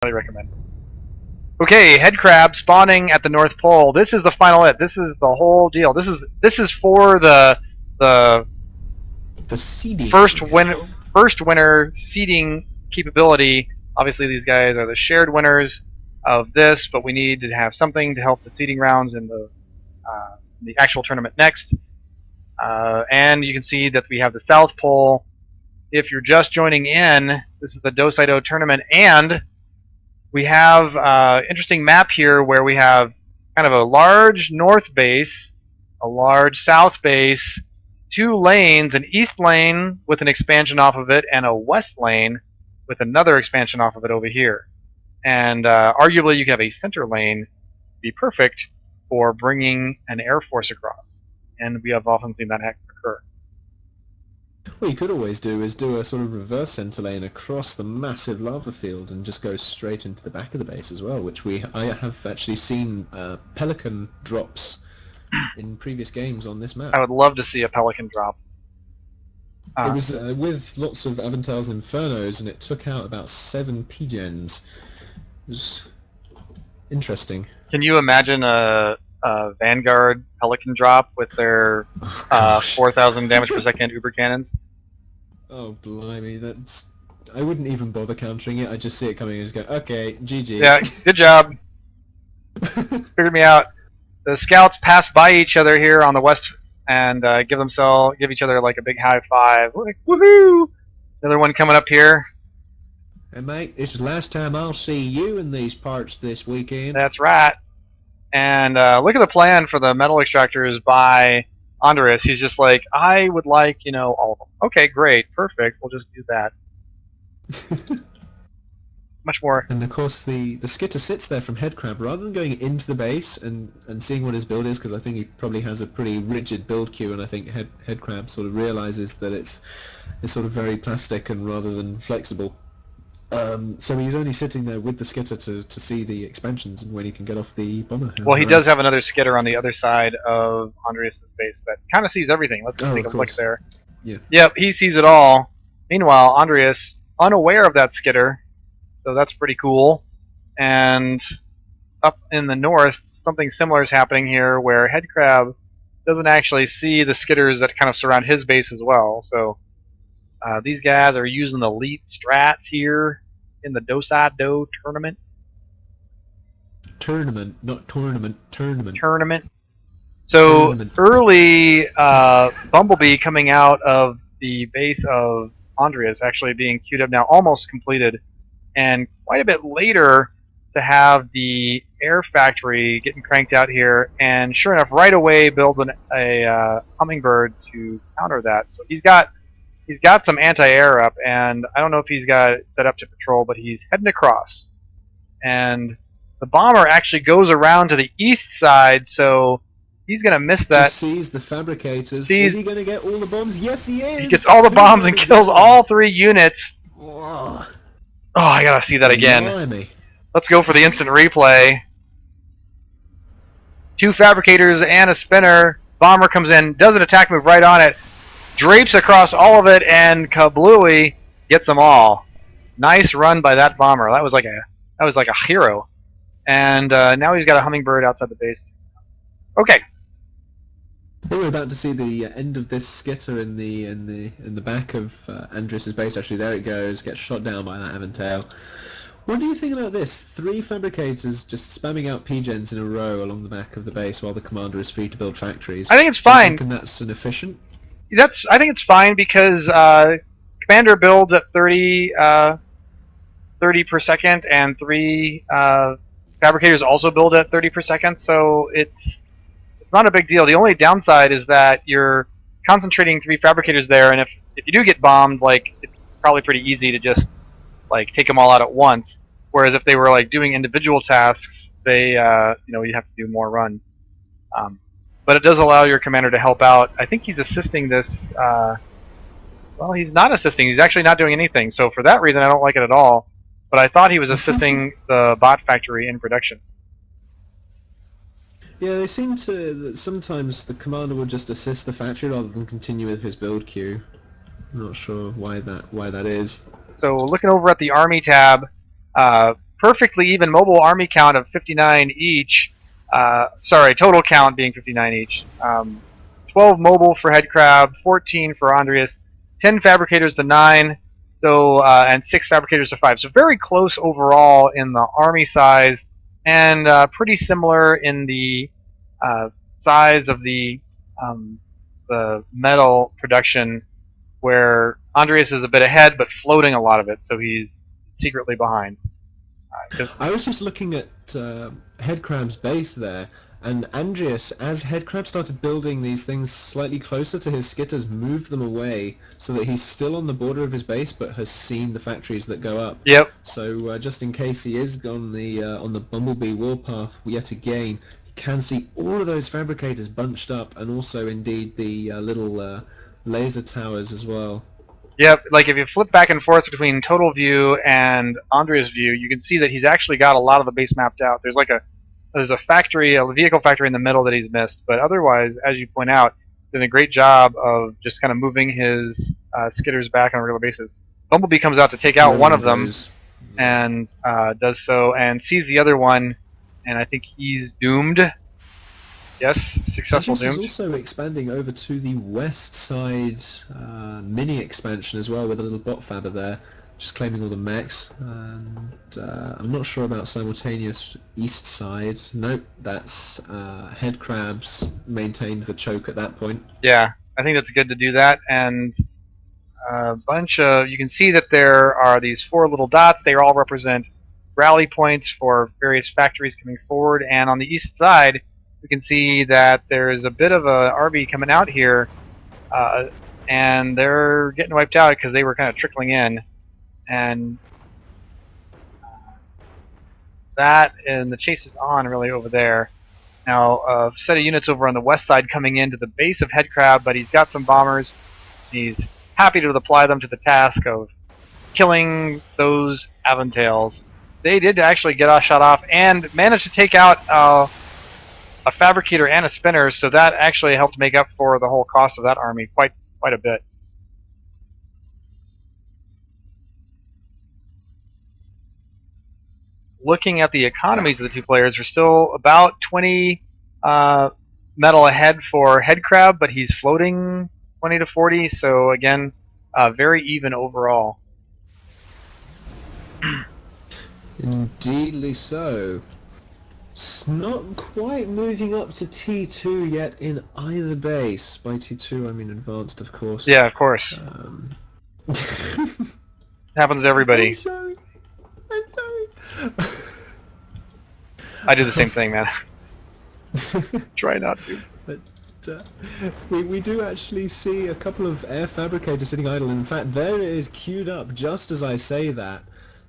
highly recommend. Okay, Headcrab spawning at the North Pole. This is the final hit. This is the whole deal. This is for the seeding. first winner seeding capability. Obviously, these guys are the shared winners of this, but we need to have something to help the seeding rounds in the actual tournament next. And you can see that we have the South Pole. If you're just joining in, this is the Dosaido tournament, and we have an interesting map here where we have kind of a large north base, a large south base, 2 lanes, an east lane with an expansion off of it, and a west lane with another expansion off of it over here. And arguably you could have a center lane be perfect for bringing an air force across. And we have often seen that occur. What you could always do is do a sort of reverse center lane across the massive lava field and just go straight into the back of the base as well, which I have actually seen pelican drops in previous games on this map. I would love to see a pelican drop. It was with lots of Aventale's Infernos, and it took out about 7 P-gens. It was interesting. Can you imagine a Vanguard pelican drop with their 4,000 damage per second uber cannons? Oh blimey, that's... I wouldn't even bother countering it. I just see it coming and just go, okay, GG. Yeah, good job. Figured me out. The scouts pass by each other here on the west and give each other like a big high five. Like, woohoo! Another one coming up here. Hey mate, this is the last time I'll see you in these parts this weekend. That's right. And look at the plan for the metal extractors by Andreas. He's just like, I would like, all of them. Okay, great, perfect. We'll just do that. Much more. And of course, the skitter sits there from Headcrab rather than going into the base and seeing what his build is, because I think he probably has a pretty rigid build queue, and I think Headcrab sort of realizes that it's sort of very plastic and rather than flexible. So he's only sitting there with the skitter to see the expansions and when he can get off the bomber. Well, he does have another skitter on the other side of Andreas' base that kind of sees everything. Let's take a look there. Yeah. Yep, he sees it all. Meanwhile, Andreas, unaware of that skitter, so that's pretty cool. And up in the north, something similar is happening here where Headcrab doesn't actually see the skitters that kind of surround his base as well. So these guys are using the elite strats here in the Dosaido tournament. Tournament, not tournament. Tournament. Tournament. So early Bumblebee coming out of the base of Andreas actually being queued up now, almost completed, and quite a bit later to have the air factory getting cranked out here, and sure enough, right away builds a hummingbird to counter that. So he's got some anti-air up, and I don't know if he's got it set up to patrol, but he's heading across. And the bomber actually goes around to the east side, so he's going to miss that. Just sees the fabricators. Is he going to get all the bombs? Yes, he is! He gets all the bombs and kills all 3 units. Whoa. Oh, I got to see that again. Blimey. Let's go for the instant replay. 2 fabricators and a spinner. Bomber comes in, does an attack move right on it, drapes across all of it, and kablooey gets them all. Nice run by that bomber. That was like a hero. And now he's got a hummingbird outside the base. Okay. We're about to see the end of this skitter in the back of Andreas' base. Actually, there it goes. Gets shot down by that Aventail. What do you think about this? 3 fabricators just spamming out P-gens in a row along the back of the base while the commander is free to build factories. I think it's fine. And that's inefficient. I think it's fine because commander builds at 30 per second, and 3 fabricators also build at 30 per second. So it's not a big deal. The only downside is that you're concentrating 3 fabricators there, and if you do get bombed, like, it's probably pretty easy to just like take them all out at once. Whereas if they were like doing individual tasks, they you have to do more runs. But it does allow your commander to help out. I think he's assisting this. Well, he's not assisting. He's actually not doing anything. So for that reason, I don't like it at all. But I thought he was assisting the bot factory in production. Yeah, they seem to... Sometimes the commander will just assist the factory rather than continue with his build queue. I'm not sure why that is. So looking over at the Army tab, perfectly even mobile army count of 59 each. Sorry, total count being 59 each. 12 mobile for Headcrab, 14 for Andreas, 10 fabricators to 9, so and 6 fabricators to 5. So very close overall in the army size, and pretty similar in the size of the metal production, where Andreas is a bit ahead, but floating a lot of it, so he's secretly behind. I was just looking at Headcrab's base there, and Andreas, as Headcrab started building these things slightly closer to his skitters, moved them away so that he's still on the border of his base, but has seen the factories that go up. Yep. So just in case he is on the Bumblebee warpath yet again, you can see all of those fabricators bunched up, and also indeed the little laser towers as well. Yep, like if you flip back and forth between total view and Andreas view, you can see that he's actually got a lot of the base mapped out. There's a factory, a vehicle factory in the middle that he's missed, but otherwise, as you point out, doing a great job of just kind of moving his skitters back on a regular basis. Bumblebee comes out to take out one of them, and does so, and sees the other one, and I think he's doomed. Yes, successful Andreas doomed. is also expanding over to the west side mini expansion as well, with a little bot fabber there, just claiming all the mechs. And I'm not sure about simultaneous east side. Nope, that's Headcrab's maintained the choke at that point. Yeah, I think that's good to do that, and a bunch of, you can see that there are these 4 little dots. They all represent rally points for various factories coming forward, and on the east side we can see that there's a bit of a RB coming out here, and they're getting wiped out because they were kind of trickling in, and the chase is on really over there. Now a set of units over on the west side coming into the base of Headcrab, but he's got some bombers. He's happy to apply them to the task of killing those Aventails. They did actually get shot off and managed to take out a fabricator and a spinner, so that actually helped make up for the whole cost of that army quite a bit. Looking at the economies of the two players, we're still about 20 metal ahead for Headcrab, but he's floating 20 to 40, so again, very even overall. Indeedly so. It's not quite moving up to T2 yet in either base. By T2 I mean advanced, of course. Yeah, of course. Happens to everybody. I'm sorry. I do the same thing, man. Try not to. But we do actually see a couple of air fabricators sitting idle. In fact, there it is queued up just as I say that.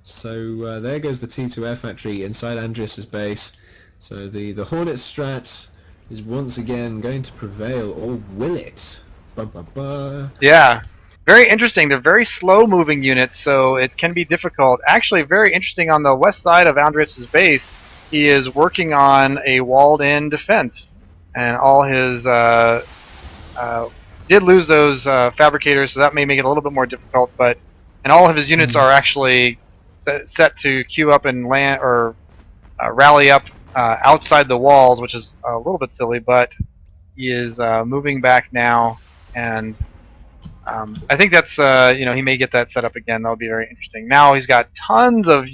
So there goes the T2 air factory inside Andreas's base. So the Hornet strat is once again going to prevail, or will it? Ba, ba, ba. Yeah, very interesting. They're very slow-moving units, so it can be difficult. Actually, very interesting on the west side of Andreas's base, he is working on a walled-in defense, and all his did lose those fabricators, so that may make it a little bit more difficult. And all of his units are actually set to queue up and land or rally up outside the walls, which is a little bit silly, but he is moving back now, and I think that's he may get that set up again. That'll be very interesting. Now he's got tons of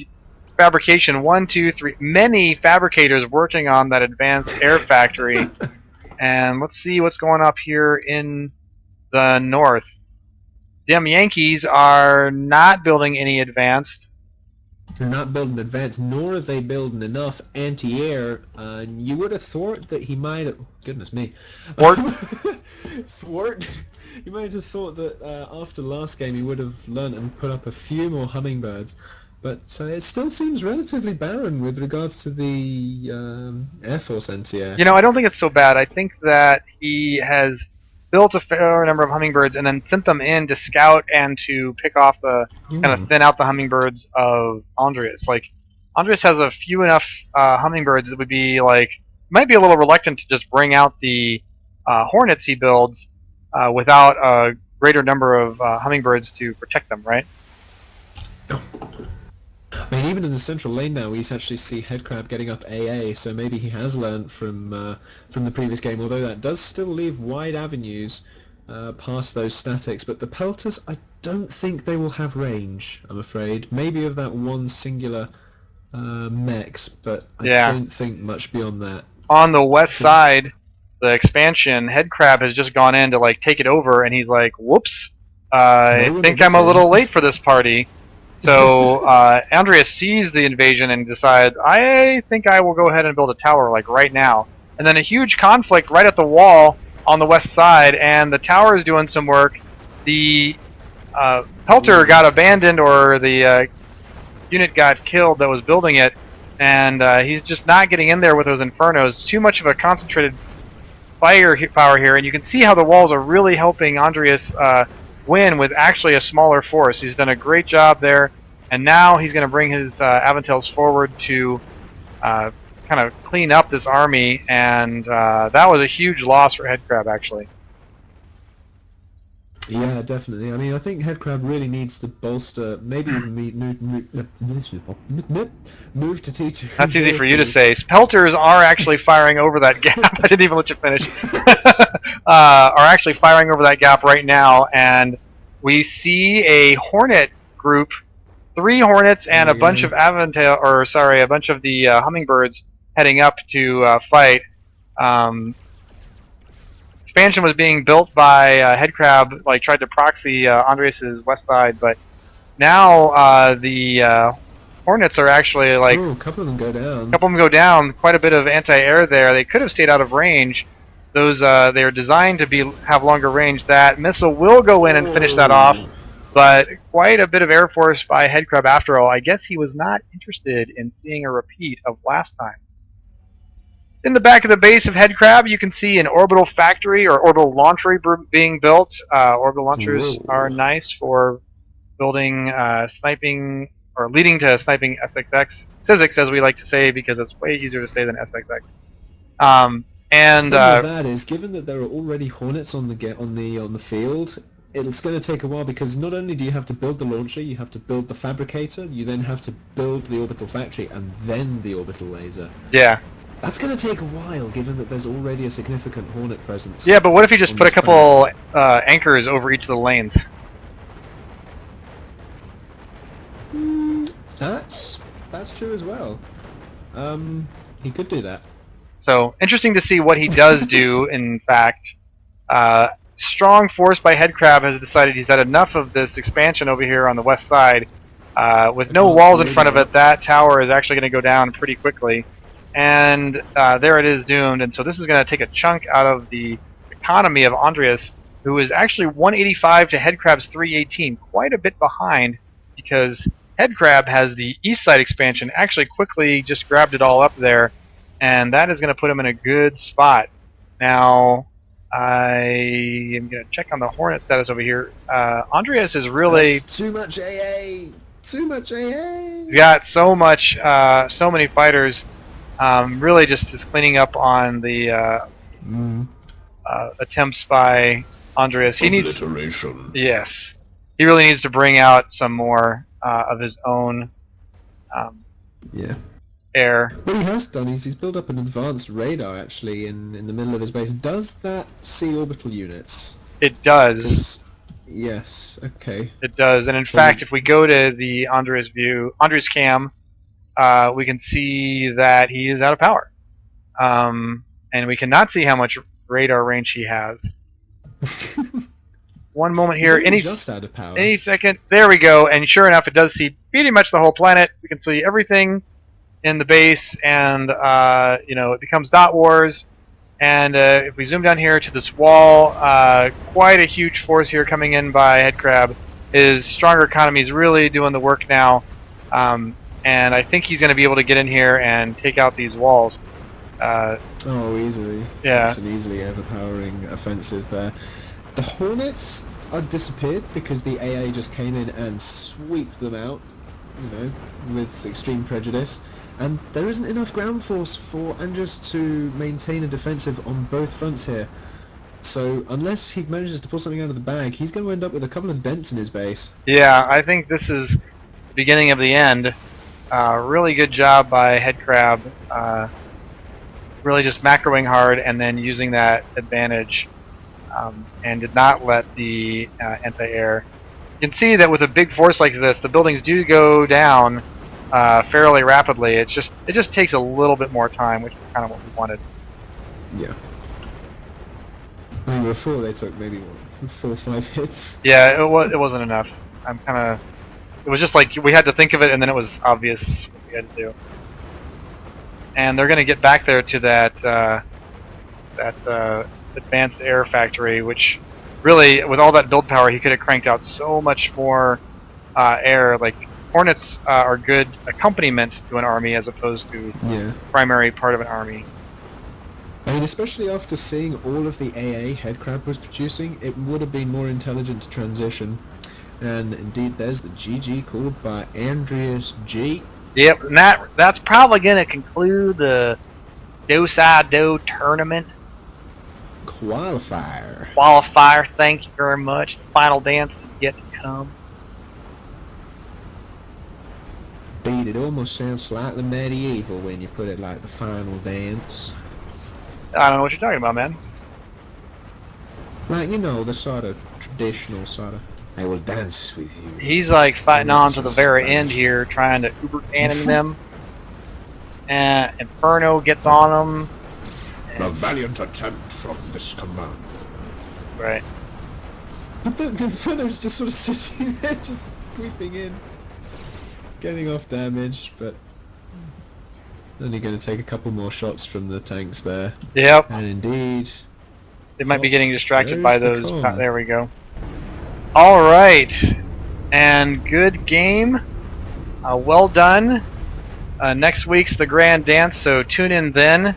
fabrication, 1, 2, 3, many fabricators working on that advanced air factory, and let's see what's going up here in the north. Them Yankees are not building any advanced. They're not building advanced, nor are they building enough anti-air. You would have thought that he might have... Goodness me. Thwart? You might have thought that after last game he would have learned and put up a few more hummingbirds. But it still seems relatively barren with regards to the Air Force anti-air. You know, I don't think it's so bad. I think that he has built a fair number of hummingbirds and then sent them in to scout and to pick off the kind of thin out the hummingbirds of Andreas. Like, Andreas has a few enough hummingbirds that would be like, might be a little reluctant to just bring out the hornets he builds without a greater number of hummingbirds to protect them, right? I mean, even in the central lane now, we actually see Headcrab getting up AA, so maybe he has learnt from the previous game, although that does still leave wide avenues past those statics. But the Pelters, I don't think they will have range, I'm afraid. Maybe of that one singular mechs, but I don't think much beyond that. On the west side, the expansion, Headcrab has just gone in to like take it over, and he's like, whoops, I think I'm a little late for this party. So Andreas sees the invasion and decides, I think I will go ahead and build a tower like right now. And then a huge conflict right at the wall on the west side, and the tower is doing some work. The Pelter got abandoned, or the unit got killed that was building it, and he's just not getting in there with those Infernos. Too much of a concentrated fire power here, and you can see how the walls are really helping Andreas win with actually a smaller force. He's done a great job there, and now he's going to bring his Aventels forward to kind of clean up this army, and that was a huge loss for Headcrab, actually. Yeah, definitely. I mean, I think Headcrab really needs to bolster, maybe even move to T2. That's easy for you to say. Pelters are actually firing over that gap. I didn't even let you finish. Are actually firing over that gap right now, and we see a Hornet group, 3 Hornets and a bunch of a bunch of the Hummingbirds heading up to fight. Expansion was being built by Headcrab, like tried to proxy Andreas's west side, but now the Hornets are actually like a couple of them go down. A couple of them go down. Quite a bit of anti-air there. They could have stayed out of range. Those they are designed to have longer range. That missile will go in and finish that off, but quite a bit of air force by Headcrab after all. I guess he was not interested in seeing a repeat of last time. In the back of the base of Headcrab, you can see an orbital factory or orbital launchery being built. Orbital launchers are nice for building sniping, or leading to sniping SXX. Syzyx, as we like to say, because it's way easier to say than SXX. And that is, given that there are already Hornets on the field, it's going to take a while, because not only do you have to build the launcher, you have to build the fabricator, you then have to build the orbital factory, and then the orbital laser. Yeah. That's going to take a while, given that there's already a significant Hornet presence. Yeah, but what if you just put a couple anchors over each of the lanes? That's true as well. He could do that. So, interesting to see what he does do, in fact. Strong force by Headcrab has decided he's had enough of this expansion over here on the west side. With no walls in front of it, that tower is actually going to go down pretty quickly. And there it is, doomed. And so this is going to take a chunk out of the economy of Andreas, who is actually 185 to Headcrab's 318, quite a bit behind, because Headcrab has the east side expansion, actually quickly just grabbed it all up there, and that is going to put him in a good spot. Now, I am going to check on the Hornet status over here. Andreas is really... That's too much AA! Too much AA! He's got so many fighters. Really just is cleaning up on the attempts by Andreas. He needs... Yes. He really needs to bring out some more of his own air. What he has done is he's built up an advanced radar, actually, in the middle of his base. Does that see orbital units? It does. Yes, okay. It does, and in fact, if we go to the Andreas cam, we can see that he is out of power. And we cannot see how much radar range he has. One moment here, just out of power. Any second. There we go, and sure enough, it does see pretty much the whole planet. We can see everything in the base, and it becomes dot wars. And if we zoom down here to this wall, quite a huge force here coming in by Headcrab. His stronger economy is really doing the work now, and I think he's going to be able to get in here and take out these walls. Easily. Yeah. It's an easily overpowering offensive there. The Hornets are disappeared because the AA just came in and swept them out, with extreme prejudice. And there isn't enough ground force for Andreas to maintain a defensive on both fronts here. So unless he manages to pull something out of the bag, he's going to end up with a couple of dents in his base. Yeah, I think this is the beginning of the end. Really good job by Headcrab. Really just macroing hard and then using that advantage, and did not let the anti-air. You can see that with a big force like this, the buildings do go down fairly rapidly. It just takes a little bit more time, which is kind of what we wanted. Yeah. I mean, before they took maybe what, 4 or 5 hits. Yeah, it wasn't enough. It was just like we had to think of it, and then it was obvious what we had to do. And they're going to get back there to that advanced air factory, which really, with all that build power, he could have cranked out so much more air. Like Hornets are good accompaniment to an army as opposed to primary part of an army. I mean, especially after seeing all of the AA Headcrab was producing, it would have been more intelligent to transition. And indeed, there's the GG called by Andreas G. Yep, and that's probably going to conclude the Do-Si-Do tournament. Qualifier. Qualifier, thank you very much. The final dance is yet to come. Indeed, it almost sounds slightly medieval when you put it like the final dance. I don't know what you're talking about, man. Like, you know, the sort of traditional sort of, I will dance with you. He's like fighting on to the very end here, trying to uber cannon them. And Inferno gets on him. A valiant attempt from this command. Right. But the Inferno's just sort of sitting there, just sweeping in. Getting off damage, but only going to take a couple more shots from the tanks there. Yep. And indeed, they might be getting distracted by those. There we go. All right, and good game. Well done. Next week's the Grand Dance, so tune in then.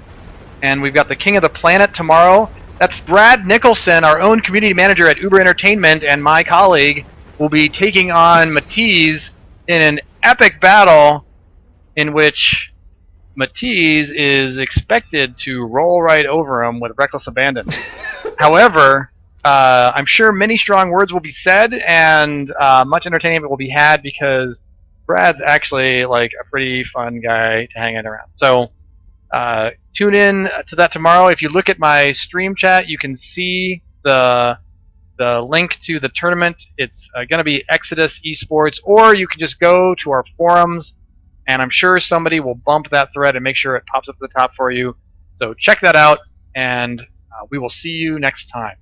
And we've got the King of the Planet tomorrow. That's Brad Nicholson, our own community manager at Uber Entertainment, and my colleague will be taking on Matisse in an epic battle in which Matisse is expected to roll right over him with reckless abandon. However, I'm sure many strong words will be said and much entertainment will be had because Brad's actually like a pretty fun guy to hang out around. So tune in to that tomorrow. If you look at my stream chat, you can see the link to the tournament. It's going to be Exodus Esports, or you can just go to our forums, and I'm sure somebody will bump that thread and make sure it pops up at the top for you. So check that out, and we will see you next time.